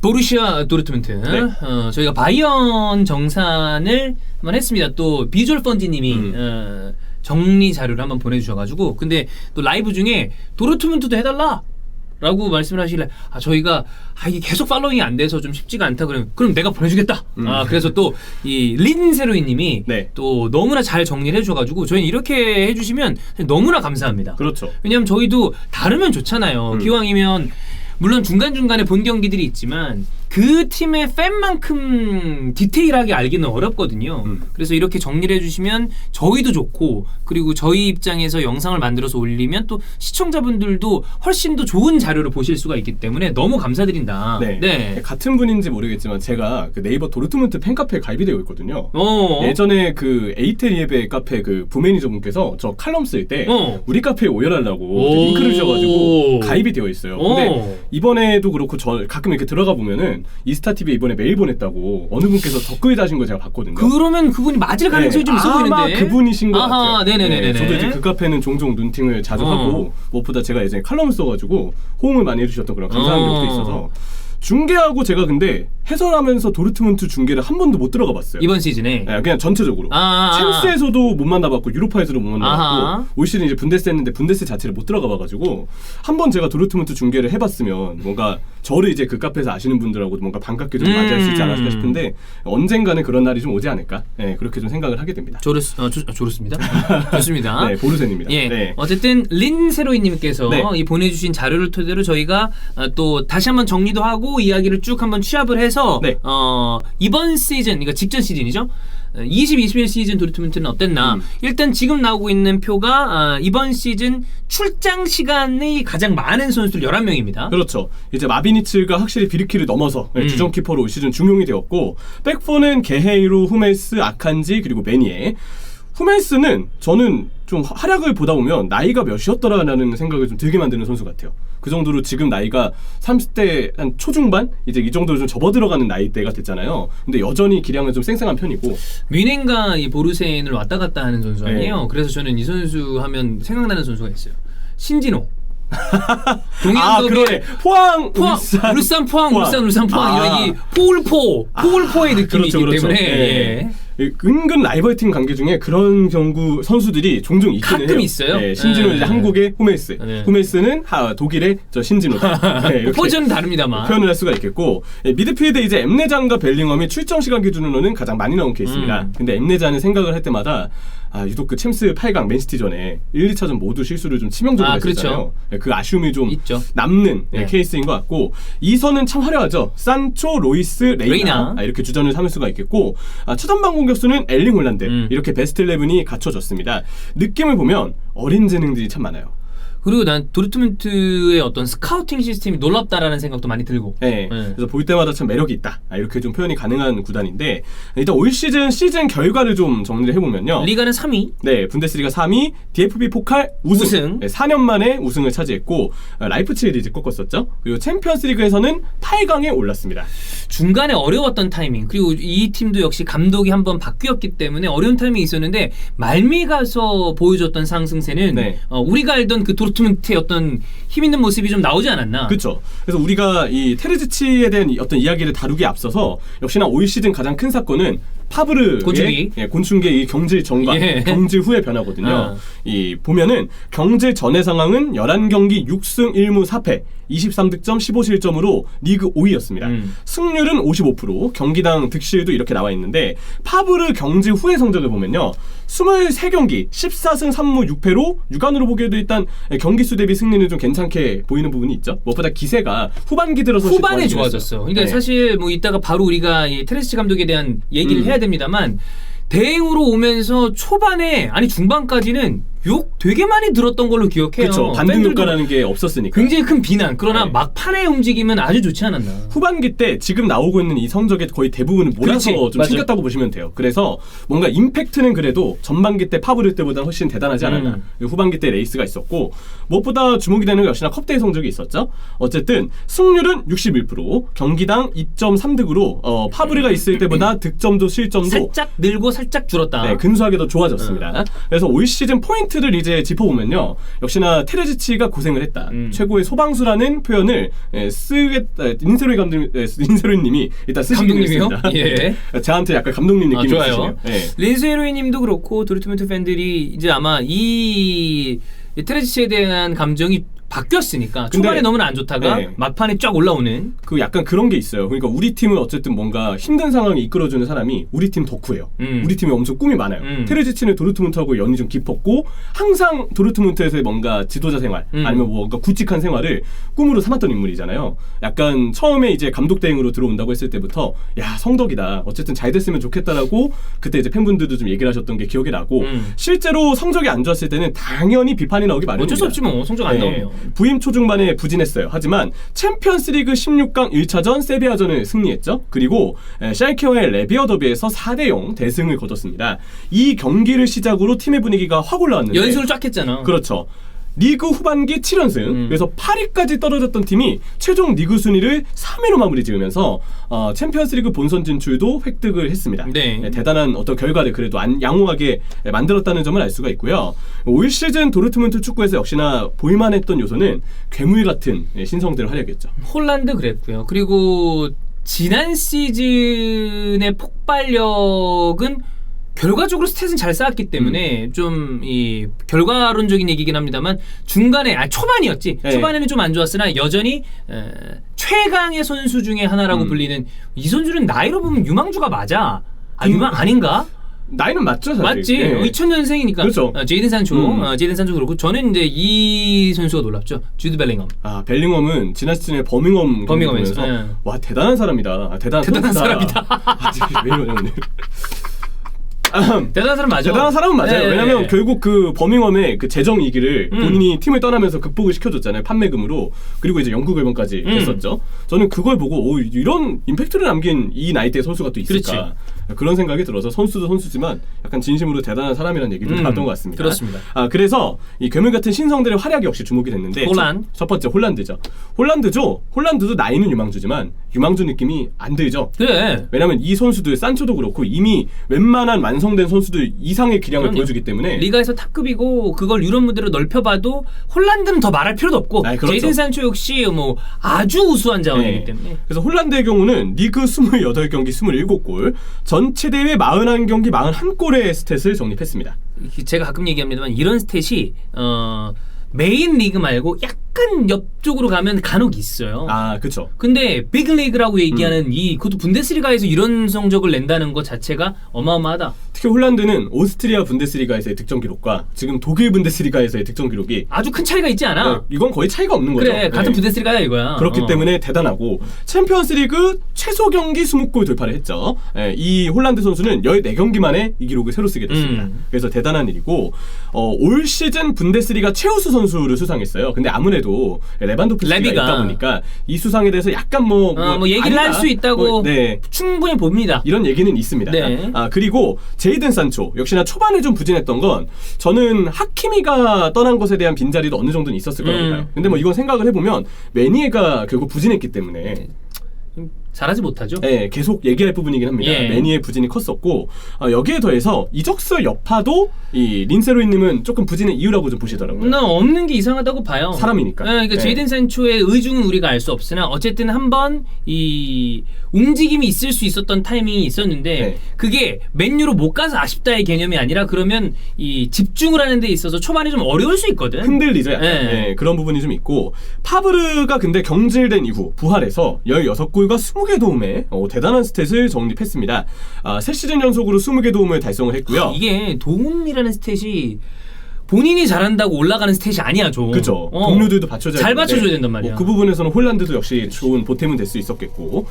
보루시아 도르트문트. 네. 저희가 바이언 정산을 한번 했습니다. 또 비주얼 펀디님이 정리 자료를 한번 보내주셔가지고 근데 또 라이브 중에 도르트문트도 해달라. 라고 말씀을 하시길래 저희가 이게 계속 팔로잉이 안 돼서 좀 쉽지가 않다 그럼 내가 보내주겠다. 그래서 또 이 린세로이님이 네. 또 너무나 잘 정리를 해주셔가지고 저희는 이렇게 해주시면 너무나 감사합니다. 그렇죠. 왜냐면 저희도 다르면 좋잖아요. 기왕이면 물론 중간중간에 본 경기들이 있지만 그 팀의 팬만큼 디테일하게 알기는 어렵거든요. 그래서 이렇게 정리를 해주시면 저희도 좋고 그리고 저희 입장에서 영상을 만들어서 올리면 또 시청자분들도 훨씬 더 좋은 자료를 보실 수가 있기 때문에 너무 감사드린다. 네. 같은 분인지 모르겠지만 제가 그 네이버 도르트문트 팬카페에 가입이 되어 있거든요. 예전에 그 에이텔 예배 카페 그 부매니저분께서 저 칼럼 쓸 때 우리 카페에 오열하려고 링크를 주셔가지고 가입이 되어 있어요. 근데 이번에도 그렇고 저 가끔 이렇게 들어가 보면은 이스타TV에 이번에 메일 보냈다고 어느 분께서 댓글 다신 거 제가 봤거든요. 그러면 그분이 맞을 가능성이 좀 있어 보이는데. 아마 그분이신 것 같아요. 네네네네. 저도 이제 그 카페는 종종 눈팅을 자주 하고 무엇보다 제가 예전에 칼럼을 써가지고 호응을 많이 해주셨던 그런 감사한 기억도 있어서 중계하고 제가 근데 해설하면서 도르트문트 중계를 한 번도 못 들어가 봤어요. 이번 시즌에? 네, 그냥 전체적으로. 챔스에서도 못 만나봤고 유로파에서도 못 만나봤고 올 시즌 이제 분데스 했는데 분데스 자체를 못 들어가 봐가지고 한 번 제가 도르트문트 중계를 해봤으면 뭔가 저를 이제 그 카페에서 아시는 분들하고도 뭔가 반갑게 좀 맞이할 수 있지 않았을까 싶은데 언젠가는 그런 날이 좀 오지 않을까? 네, 그렇게 좀 생각을 하게 됩니다. 좋습니다. 좋습니다. 네, 보르세입니다. 예, 네. 어쨌든 린세로이님께서 이 보내주신 자료를 토대로 저희가 또 다시 한번 정리도 하고 이야기를 쭉 한번 취합을 해서 이번 시즌, 그러니까 직전 시즌이죠. 20-21 시즌 도르트문트는 어땠나? 일단 지금 나오고 있는 표가 이번 시즌 출장 시간이 가장 많은 선수들 11명입니다. 그렇죠. 이제 마비니츠가 확실히 비르키를 넘어서 주전 키퍼로 올 시즌 중용이 되었고 백포는 게헤이로, 후메스, 아칸지 그리고 메니에. 후메스는 저는 좀 활약을 보다 보면 나이가 몇이었더라라는 생각을 좀 들게 만드는 선수 같아요. 그 정도로 지금 나이가 30대 한 초중반? 이제 이 정도로 좀 접어들어가는 나이대가 됐잖아요. 근데 여전히 기량은 좀 쌩쌩한 편이고 뮌헨과 이 보르센을 왔다 갔다 하는 선수 아니에요? 그래서 저는 이 선수 하면 생각나는 선수가 있어요. 신진호. 그러네. 포항, 울산, 포항, 울산, 포항 이런 포울포의 느낌이 있기 때문에 은근 라이벌 팀 관계 중에 그런 경구 선수들이 종종 있기는 해요. 가끔 있어요. 네, 신진호 이제 한국의 후메스, 후메스는 독일의 저 신진호다. 네, 포즈는 다릅니다만 표현을 할 수가 있겠고 미드필드 이제 엠네잔과 벨링엄이 출정 시간 기준으로는 가장 많이 나온 케이스입니다. 근데 엠네잔은 생각을 할 때마다 유독 그 챔스 8강 맨시티전에 1, 2차전 모두 실수를 좀 치명적으로 했었잖아요. 그렇죠. 그 아쉬움이 좀 있죠. 남는 케이스인 것 같고 2선은 참 화려하죠. 산초, 로이스, 레이나 이렇게 주전을 삼을 수가 있겠고 최전방 공격수는 엘링 홀란드 이렇게 베스트 11이 갖춰졌습니다. 느낌을 보면 어린 재능들이 참 많아요. 그리고 난 도르트문트의 어떤 스카우팅 시스템이 놀랍다라는 생각도 많이 들고. 그래서 볼 때마다 참 매력이 있다. 이렇게 좀 표현이 가능한 구단인데 일단 올 시즌 결과를 좀 정리를 해보면요. 리가는 3위. 네, 분데스리가 3위, DFB 포칼 우승. 네, 4년 만에 우승을 차지했고 라이프치히를 이제 꺾었었죠. 그리고 챔피언스리그에서는 8강에 올랐습니다. 중간에 어려웠던 타이밍 그리고 이 팀도 역시 감독이 한번 바뀌었기 때문에 어려운 타이밍이 있었는데 말미 가서 보여줬던 상승세는 우리가 알던 그 도르트문트의 어떤 힘 있는 모습이 좀 나오지 않았나. 그렇죠. 그래서 우리가 이 테르지치에 대한 어떤 이야기를 다루기에 앞서서 역시나 올 시즌 가장 큰 사건은 파브르의 곤충계 이 경질 전과 경질 후의 변화거든요. 이 보면은 경질 전의 상황은 11경기 6승 1무 4패 23득점 15실점으로 리그 5위였습니다. 승률은 55%, 경기당 득실도 이렇게 나와 있는데 파브르 경질 후의 성적을 보면요. 23경기 14승 3무 6패로 육안으로 보기에도 일단 경기수 대비 승리는 좀 괜찮게 보이는 부분이 있죠. 무엇보다 기세가 후반기 들어서 후반에 좋아졌어요. 그러니까 사실 뭐 이따가 바로 우리가 이 테레스치 감독에 대한 얘기를 해야 됩니다만 대행으로 오면서 초반에 아니 중반까지는 욕 되게 많이 들었던 걸로 기억해요. 그렇죠. 반등 효과라는 게 없었으니까. 굉장히 큰 비난. 그러나 막판의 움직임은 아주 좋지 않았나. 후반기 때 지금 나오고 있는 이 성적의 거의 대부분을 몰아서 좀 챙겼다고 보시면 돼요. 그래서 뭔가 임팩트는 그래도 전반기 때 파브르 때보다 훨씬 대단하지 않았나. 후반기 때 레이스가 있었고 무엇보다 주목이 되는 건 역시나 컵대회 성적이 있었죠. 어쨌든 승률은 61%, 경기당 2.3득으로 파브르가 있을 때보다 득점도 실점도 살짝 늘고 살짝 줄었다. 네, 근소하게 더 좋아졌습니다. 그래서 올 시즌 포인트 포인트를 이제 짚어보면요. 역시나 테레지치가 고생을 했다. 최고의 소방수라는 표현을 린세로이님이 일단 쓰시긴 했습니다. 예. 저한테 약간 감독님 느낌이 좋아요. 네. 린세로이님도 그렇고 도르트문트 팬들이 이제 아마 이 테레지치에 대한 감정이 바뀌었으니까 초반에 너무나 안 좋다가 네. 막판에 쫙 올라오는 그 약간 그런 게 있어요. 그러니까 우리 팀을 어쨌든 뭔가 힘든 상황에 이끌어주는 사람이 우리 팀 덕후예요. 우리 팀에 엄청 꿈이 많아요. 테레지치는 도르트문트하고 연이 좀 깊었고 항상 도르트문트에서의 뭔가 지도자 생활 아니면 뭔가 굵직한 생활을 꿈으로 삼았던 인물이잖아요. 약간 처음에 이제 감독 대행으로 들어온다고 했을 때부터 야 성덕이다. 어쨌든 잘 됐으면 좋겠다라고 그때 이제 팬분들도 좀 얘기를 하셨던 게 기억이 나고 실제로 성적이 안 좋았을 때는 당연히 비판이 나오기 마련입니다. 어쩔 수 없지 뭐 성적 안 나오면. 부임 초중반에 부진했어요. 하지만 챔피언스리그 16강 1차전 세비야전을 승리했죠. 그리고 샬케와의 레비어 더비에서 4대0 대승을 거뒀습니다. 이 경기를 시작으로 팀의 분위기가 확 올라왔는데 연승을 쫙 했잖아. 그렇죠. 리그 후반기 7연승 그래서 8위까지 떨어졌던 팀이 최종 리그 순위를 3위로 마무리 지으면서 챔피언스리그 본선 진출도 획득을 했습니다. 네. 대단한 어떤 결과를 그래도 양호하게 만들었다는 점을 알 수가 있고요. 올 시즌 도르트문트 축구에서 역시나 볼만했던 요소는 괴물 같은 신성들의 활약이었죠. 홀란드 그랬고요. 그리고 지난 시즌의 폭발력은 결과적으로 스탯은 잘 쌓았기 때문에 좀 이 결과론적인 얘기긴 합니다만 중간에 초반이었지. 네. 초반에는 좀 안 좋았으나 여전히 최강의 선수 중에 하나라고 불리는 이 선수는 나이로 보면 유망주가 맞아. 유망 아닌가? 나이는 맞죠, 사실. 맞지. 네. 2000년생이니까. 그렇죠. 제이든 산초. 제이든 산초 그렇고 저는 이제 이 선수가 놀랍죠. 주드 벨링엄. 벨링엄은 지난 시즌에 버밍엄에서 와 대단한 사람이다. 대단한 사람이다. 왜 이러냐 오늘. 대단한 사람 맞아. 대단한 사람은 맞아요. 네. 왜냐면 결국 그 버밍엄의 그 재정 위기를 본인이 팀을 떠나면서 극복을 시켜줬잖아요. 판매금으로. 그리고 이제 영국 앨범까지 했었죠. 저는 그걸 보고 이런 임팩트를 남긴 이 나이대 선수가 또 있을까. 그렇지. 그런 생각이 들어서 선수도 선수지만 약간 진심으로 대단한 사람이라는 얘기도 나왔던 것 같습니다. 그렇습니다. 그래서 이 괴물 같은 신성들의 활약이 역시 주목이 됐는데 첫 번째 홀란드죠. 홀란드도 나이는 유망주지만 유망주 느낌이 안 들죠. 그래. 왜냐면 이 선수들 산초도 그렇고 이미 웬만한 완성된 선수들 이상의 기량을 보여주기 때문에 리가에서 탑급이고 그걸 유럽 무대로 넓혀봐도 홀란드는 더 말할 필요도 없고 그렇죠. 제이든 산초 역시 뭐 아주 우수한 자원이기 때문에 그래서 홀란드의 경우는 리그 28경기 27골 전체 대회 41경기 41골의 스탯을 정립했습니다. 제가 가끔 얘기합니다만 이런 스탯이 메인 리그 말고 약간 옆쪽으로 가면 간혹 있어요. 그렇죠. 근데 빅리그라고 얘기하는 그것도 분데스리가에서 이런 성적을 낸다는 것 자체가 어마어마하다. 특히 홀란드는 오스트리아 분데스리가에서의 득점 기록과 지금 독일 분데스리가에서의 득점 기록이 아주 큰 차이가 있지 않아. 이건 거의 차이가 없는 거죠. 그래, 같은 분데스리가야 이거야. 그렇기 때문에 대단하고 챔피언스리그 최소 경기 20골 돌파를 했죠. 이 홀란드 선수는 14경기 만에 이 기록을 새로 쓰게 됐습니다. 그래서 대단한 일이고 올 시즌 분데스리가 최우수 선수를 수상했어요. 근데 아무래도 레반도프스키가 있다 보니까 이 수상에 대해서 약간 뭐 얘기를 할 수 있다고 충분히 봅니다. 이런 얘기는 있습니다. 네. 그리고 제이든 산초 역시나 초반에 좀 부진했던 건 저는 하키미가 떠난 것에 대한 빈자리도 어느 정도는 있었을 거라고 봐요. 근데 뭐 이건 생각을 해보면 메니에가 결국 부진했기 때문에 잘하지 못하죠. 네, 계속 얘기할 부분이긴 합니다. 매니의 부진이 컸었고 여기에 더해서 이적수 여파도 이 린세로이님은 조금 부진의 이유라고 좀 보시더라고요. 난 없는 게 이상하다고 봐요. 사람이니까. 그러니까 제이든 산초의 의중은 우리가 알 수 없으나 어쨌든 한번 이 움직임이 있을 수 있었던 타이밍이 있었는데 그게 맨유로 못 가서 아쉽다의 개념이 아니라 그러면 이 집중을 하는 데 있어서 초반에 좀 어려울 수 있거든. 흔들리죠. 그런 부분이 좀 있고 파브르가 근데 경질된 이후 부활해서 16골과 20개 도움에 대단한 스탯을 정립했습니다. 새 시즌 연속으로 20개 도움을 달성을 했고요. 이게 도움이라는 스탯이 본인이 잘한다고 올라가는 스탯이 아니야 좀. 그렇죠. 동료들도 받쳐줘야 잘 받쳐줘야 된단 말이야. 그 부분에서는 홀란드도 역시 좋은 보탬은 될 수 있었겠고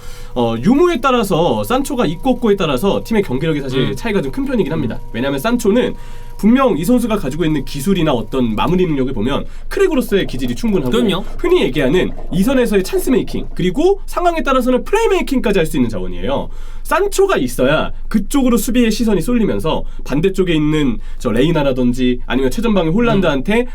유무에 따라서 산초가 이꼬꼬에 따라서 팀의 경기력이 사실 차이가 좀 큰 편이긴 합니다. 왜냐하면 산초는 분명 이 선수가 가지고 있는 기술이나 어떤 마무리 능력을 보면 크랙으로서의 기질이 충분하고 그럼요. 흔히 얘기하는 이선에서의 찬스 메이킹 그리고 상황에 따라서는 플레이 메이킹까지 할 수 있는 자원이에요. 산초가 있어야 그쪽으로 수비의 시선이 쏠리면서 반대쪽에 있는 저 레이나라든지 아니면 최전방의 홀란드한테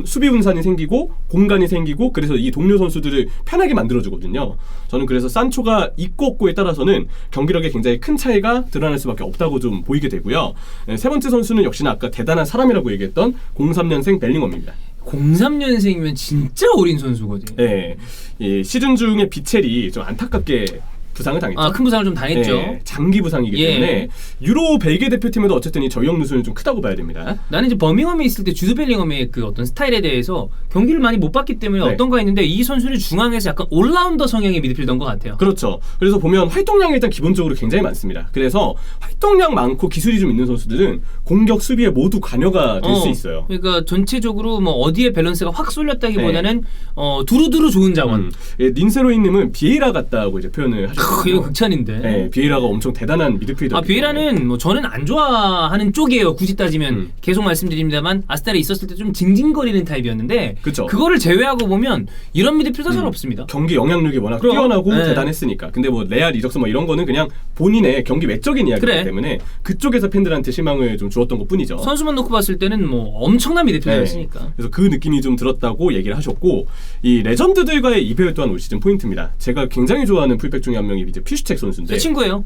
수비 분산이 생기고 공간이 생기고 그래서 이 동료 선수들을 편하게 만들어주거든요. 저는 그래서 산초가 있고 없고에 따라서는 경기력에 굉장히 큰 차이가 드러날 수밖에 없다고 좀 보이게 되고요. 세 번째 선수는 역시나 역시나 아까 대단한 사람이라고 얘기했던 03년생 벨링엄입니다. 03년생이면 진짜 어린 선수거든요. 네, 이 시즌 중에 비첼이 좀 안타깝게 부상을 당했죠. 큰 부상을 좀 당했죠. 네, 장기 부상이기 때문에 유로 벨기에 대표팀에도 어쨌든 이 전력 누수는 좀 크다고 봐야 됩니다. 나는 이제 버밍엄에 있을 때 주드 벨링엄의 그 어떤 스타일에 대해서 경기를 많이 못 봤기 때문에 네. 어떤가 했는데 이 선수는 중앙에서 약간 올라운더 성향의 미드필더인 것 같아요. 그렇죠. 그래서 보면 활동량이 일단 기본적으로 굉장히 많습니다. 그래서 활동량 많고 기술이 좀 있는 선수들은 공격 수비에 모두 관여가 될 수 있어요. 그러니까 전체적으로 뭐 어디에 밸런스가 확 쏠렸다기보다는 두루두루 좋은 자원. 예, 닌세로이님은 비에이라 같다고 이제 표현을 하셨거든요. 이거 극찬인데. 네, 비에이라가 엄청 대단한 미드필더. 비에이라는 뭐 저는 안 좋아하는 쪽이에요. 굳이 따지면 계속 말씀드립니다만 아스날에 있었을 때 좀 징징거리는 타입이었는데 그쵸. 그거를 제외하고 보면 이런 미드필더 잘 없습니다. 경기 영향력이 워낙 뛰어나고 대단했으니까. 근데 뭐 레알 이적서 뭐 이런 거는 그냥 본인의 경기 외적인 이야기이기 때문에 그쪽에서 팬들한테 실망을 좀 주었던 것뿐이죠. 선수만 놓고 봤을 때는 뭐 엄청난 미드필더였으니까. 네. 그래서 그 느낌이 좀 들었다고 얘기를 하셨고 이 레전드들과의 이별 또한 올 시즌 포인트입니다. 제가 굉장히 좋아하는 풀백 중에 한 명이 이제 피슈책 선수인데 제 친구예요.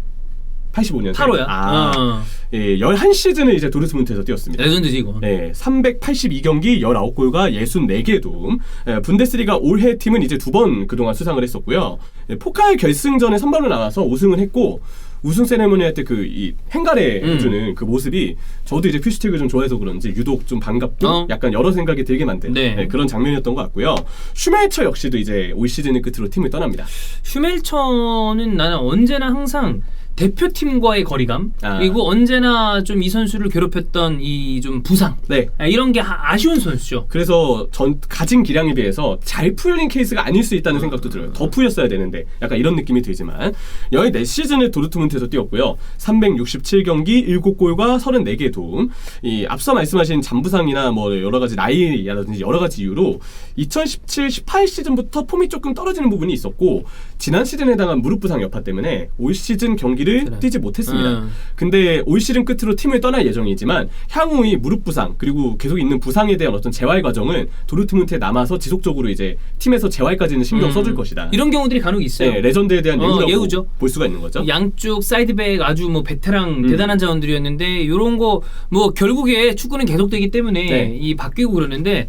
85년생. 8호야. 예, 11시즌을 이제 도르트문트에서 뛰었습니다. 레전드지 이거. 예, 382경기 19골과 64개 도움. 예, 분데스리가 올해 팀은 이제 2번 그동안 수상을 했었고요. 예, 포칼 결승전에 선발로 나와서 우승을 했고 우승 세레모니 할 때 그 이 행가래 해주는 그 모습이 저도 이제 퓨시텍을 좀 좋아해서 그런지 유독 좀 반갑고 약간 여러 생각이 들게 만든 그런 장면이었던 것 같고요. 슈멜처 역시도 이제 올 시즌을 끝으로 팀을 떠납니다. 슈멜처는 나는 언제나 항상 대표팀과의 거리감 그리고 언제나 좀 이 선수를 괴롭혔던 이 좀 부상 이런 게 아쉬운 선수죠. 그래서 가진 기량에 비해서 잘 풀린 케이스가 아닐 수 있다는 생각도 들어요. 더 풀렸어야 되는데 약간 이런 느낌이 들지만 14시즌을 도르트문트에서 뛰었고요. 367경기 7골과 34개 도움. 이 앞서 말씀하신 잔부상이나 뭐 여러 가지 나이라든지 여러 가지 이유로 2017-18 시즌부터 폼이 조금 떨어지는 부분이 있었고 지난 시즌에 당한 무릎 부상 여파 때문에 올 시즌 경기를 뛰지 못했습니다. 근데 올 시즌 끝으로 팀을 떠날 예정이지만 향후 이 무릎 부상 그리고 계속 있는 부상에 대한 어떤 재활 과정은 도르트문트에 남아서 지속적으로 이제 팀에서 재활까지는 신경 써줄 것이다. 이런 경우들이 간혹 있어요. 네, 레전드에 대한 예우라고 볼 수가 있는 거죠. 양쪽 사이드백 아주 뭐 베테랑 대단한 자원들이었는데 이런 거 뭐 결국에 축구는 계속되기 때문에 이 바뀌고 그러는데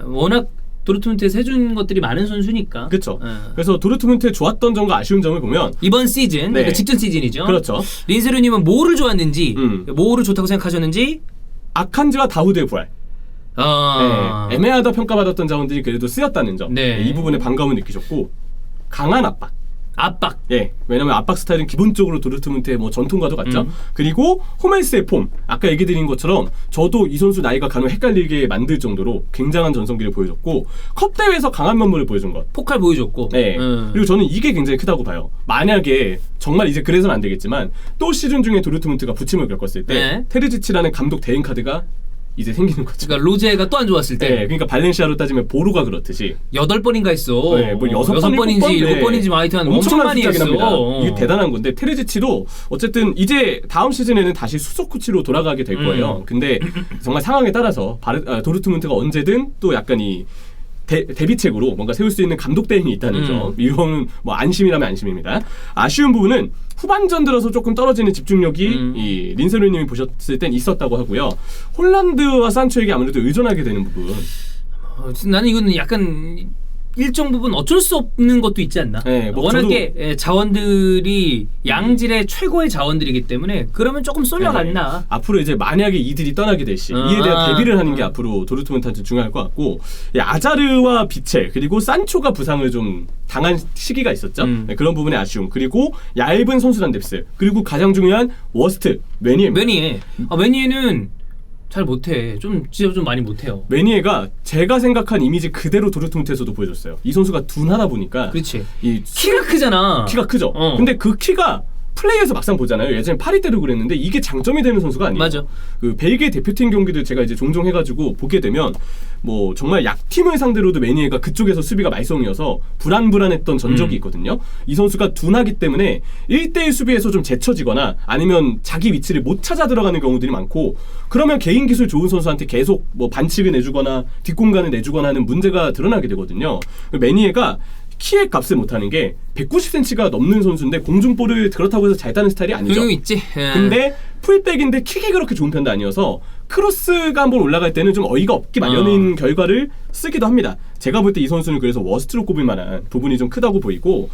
워낙 도르트문트에서 해준 것들이 많은 선수니까. 그렇죠. 그래서 도르트문트의 좋았던 점과 아쉬운 점을 보면 이번 시즌, 그러니까 직전 시즌이죠. 그렇죠. 린세르님은 뭐를 좋았는지, 뭐를 좋다고 생각하셨는지. 아칸지와 다우드의 부활. 애매하다 평가받았던 자원들이 그래도 쓰였다는 점. 이 부분에 반가움을 느끼셨고 강한 압박. 예, 왜냐면 압박 스타일은 기본적으로 도르트문트의 뭐 전통과도 같죠. 그리고 호멜스의 폼, 아까 얘기 드린 것처럼 저도 이 선수 나이가 간혹 헷갈리게 만들 정도로 굉장한 전성기를 보여줬고 컵 대회에서 강한 면모를 보여준 것. 포칼 보여줬고. 네. 그리고 저는 이게 굉장히 크다고 봐요. 만약에 정말 이제 그래서는 안 되겠지만 또 시즌 중에 도르트문트가 부침을 겪었을 때 테르지치라는 감독 대행 카드가 이제 생기는 거죠. 그러니까 로제가 또 안 좋았을 때. 그러니까 발렌시아로 따지면 보로가 그렇듯이 8번인가 했어. 뭐 6번인지 7번인지 하여튼 엄청 많이 했어. 이게 대단한 건데 테르지치도 어쨌든 이제 다음 시즌에는 다시 수석 코치로 돌아가게 될 거예요. 근데 정말 상황에 따라서 도르트문트가 언제든 또 약간 이 대비책으로 뭔가 세울 수 있는 감독 대행이 있다는 점. 이건 뭐 안심이라면 안심입니다. 아쉬운 부분은 후반전 들어서 조금 떨어지는 집중력이 이 린세르님이 보셨을 땐 있었다고 하고요. 홀란드와 산초에게 아무래도 의존하게 되는 부분. 나는 이거는 약간 일정 부분 어쩔 수 없는 것도 있지 않나. 뭐 워낙에 자원들이 양질의 최고의 자원들이기 때문에 그러면 조금 쏠려갔나. 앞으로 이제 만약에 이들이 떠나게 될 시 이에 대한 대비를 하는 게 앞으로 도르트문트한테 중요할 것 같고 아자르와 비첼 그리고 산초가 부상을 좀 당한 시기가 있었죠. 그런 부분의 아쉬움 그리고 얇은 선수단 뎁스 그리고 가장 중요한 워스트 메니에는 잘 못해. 진짜 좀 많이 못해요. 메니에가 제가 생각한 이미지 그대로 도르트문트에서도 보여줬어요. 이 선수가 둔하다 보니까 그렇지. 키가 크잖아. 키가 크죠. 근데 그 키가 플레이에서 막상 보잖아요. 예전에 파리 때도 그랬는데 이게 장점이 되는 선수가 아니에요. 맞아. 그 벨기에 대표팀 경기들 제가 이제 종종 해가지고 보게 되면 뭐 정말 약팀을 상대로도 메니에가 그쪽에서 수비가 말썽이어서 불안했던 전적이 있거든요. 이 선수가 둔하기 때문에 1대1 수비에서 좀 제쳐지거나 아니면 자기 위치를 못 찾아 들어가는 경우들이 많고 그러면 개인 기술 좋은 선수한테 계속 뭐 반칙을 내주거나 뒷공간을 내주거나 하는 문제가 드러나게 되거든요. 메니에가 키의 값을 못하는 게 190cm가 넘는 선수인데 공중볼을 그렇다고 해서 잘 따는 스타일이 아니죠. 있지. 근데 풀백인데 킥이 그렇게 좋은 편도 아니어서 크로스가 한번 올라갈 때는 좀 어이가 없기 마련인 결과를 쓰기도 합니다. 제가 볼 때 이 선수는 그래서 워스트로 꼽을 만한 부분이 좀 크다고 보이고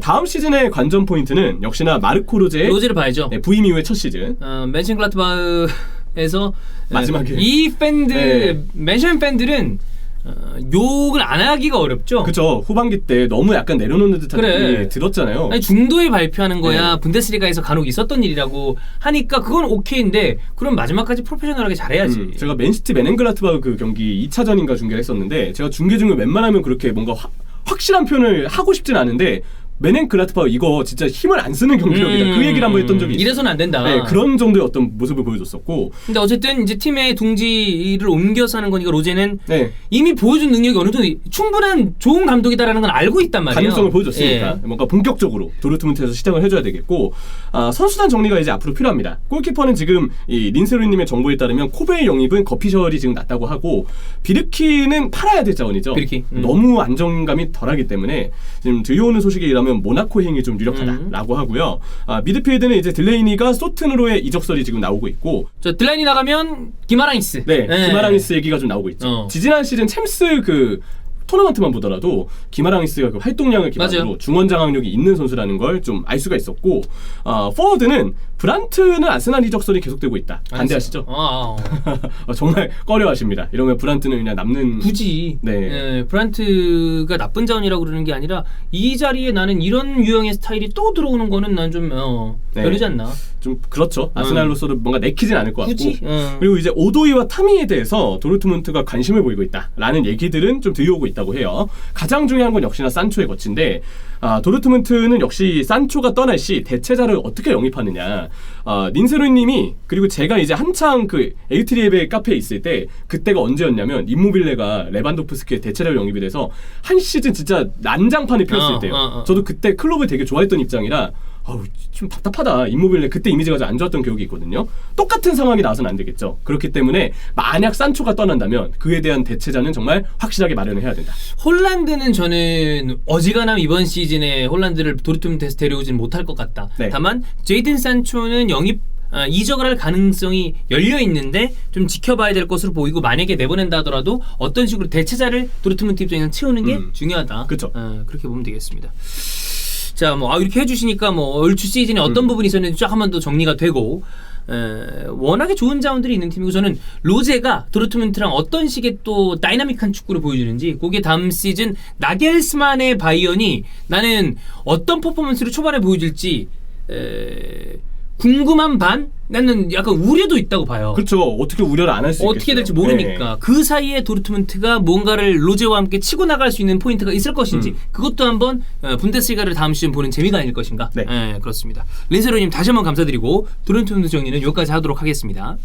다음 시즌의 관전 포인트는 역시나 마르코 로제를 봐야죠. 네, 부임 이후의 첫 시즌. 맨션글라트바흐에서 마지막에 이 팬들 맨션 팬들은 욕을 안 하기가 어렵죠. 그죠. 후반기 때 너무 약간 내려놓는 듯한 느낌이 들었잖아요. 아니, 중도에 발표하는 거야 분데스리가에서 간혹 있었던 일이라고 하니까 그건 오케이인데 그럼 마지막까지 프로페셔널하게 잘해야지. 제가 맨시티 맨헨글라트바흐 그 경기 2차전인가 중계를 했었는데 제가 중계 중에 웬만하면 그렇게 뭔가 확실한 표현을 하고 싶진 않은데 맨헨글라트바흐 이거 진짜 힘을 안 쓰는 경기력이다. 그 얘기를 한번 했던 적이 있어요. 이래서는 안 된다. 네, 그런 정도의 어떤 모습을 보여줬었고. 근데 어쨌든 이제 팀의 둥지를 옮겨서 하는 거니까 로제는 이미 보여준 능력이 어느 정도 충분한 좋은 감독이다라는 건 알고 있단 말이에요. 가능성을 보여줬으니까 뭔가 본격적으로 도르트문트에서 시작을 해줘야 되겠고 선수단 정리가 이제 앞으로 필요합니다. 골키퍼는 지금 이 린세로이님의 정보에 따르면 코베의 영입은 거피셜이 지금 났다고 하고 비르키는 팔아야 될 자원이죠. 너무 안정감이 덜하기 때문에 지금 들려오는 소식에 의하면 모나코 행이 좀 유력하다라고 하고요. 미드필드는 이제 딜레이니가 소튼으로의 이적설이 지금 나오고 있고. 딜레이니 나가면 기마랑이스. 기마랑이스 얘기가 좀 나오고 있죠. 지지난 시즌 챔스 그 토너먼트만 보더라도 기마랑이스가 그 활동량을 기반으로 중원 장악력이 있는 선수라는 걸 좀 알 수가 있었고 포워드는 브란트는 아스날 이적설이 계속되고 있다. 반대하시죠? 정말 꺼려하십니다. 이러면 브란트는 그냥 남는 굳이 브란트가 나쁜 자원이라고 그러는 게 아니라 이 자리에 나는 이런 유형의 스타일이 또 들어오는 거는 난 좀 별로지 않나. 좀 그렇죠. 아스날로서도 뭔가 내키진 않을 것 같고. 굳이? 그리고 이제 오도이와 타미에 대해서 도르트문트가 관심을 보이고 있다라는 얘기들은 좀 들려오고 있다고 해요. 가장 중요한 건 역시나 산초의 거치인데 도르트문트는 역시 산초가 떠날 시 대체자를 어떻게 영입하느냐. 닌세로이님이 그리고 제가 이제 한창 그 에이트리앱의 카페에 있을 때 그때가 언제였냐면 임모빌레가 레반도프스키의 대체자로 영입이 돼서 한 시즌 진짜 난장판이 피었을 때요. 저도 그때 클럽을 되게 좋아했던 입장이라 좀 답답하다. 임모빌레 그때 이미지가 좀 안 좋았던 기억이 있거든요. 똑같은 상황이 나와서는 안 되겠죠. 그렇기 때문에 만약 산초가 떠난다면 그에 대한 대체자는 정말 확실하게 마련을 해야 된다. 홀란드는 저는 어지간하면 이번 시즌에 홀란드를 도르트문트에서 데려오진 못할 것 같다. 다만 제이든 산초는 영입 이적을 할 가능성이 열려 있는데 좀 지켜봐야 될 것으로 보이고 만약에 내보낸다 하더라도 어떤 식으로 대체자를 도르트문트 입장에서 채우는 게 중요하다. 그렇죠. 그렇게 보면 되겠습니다. 자, 이렇게 해주시니까 얼추 시즌에 어떤 부분이 있었는지 쫙 한번 더 정리가 되고 워낙에 좋은 자원들이 있는 팀이고 저는 로제가 도르트문트랑 어떤 식의 또 다이나믹한 축구를 보여주는지 그게 다음 시즌 나겔스만의 바이언이 나는 어떤 퍼포먼스를 초반에 보여줄지 궁금한 반? 나는 약간 우려도 있다고 봐요. 그렇죠. 어떻게 우려를 안 할 수 있겠어요. 어떻게 될지 모르니까. 그 사이에 도르트문트가 뭔가를 로제와 함께 치고 나갈 수 있는 포인트가 있을 것인지 그것도 한번 분데스리가를 다음 시즌 보는 재미가 아닐 것인가. 그렇습니다. 린세로님 다시 한번 감사드리고 도르트문트 정리는 여기까지 하도록 하겠습니다.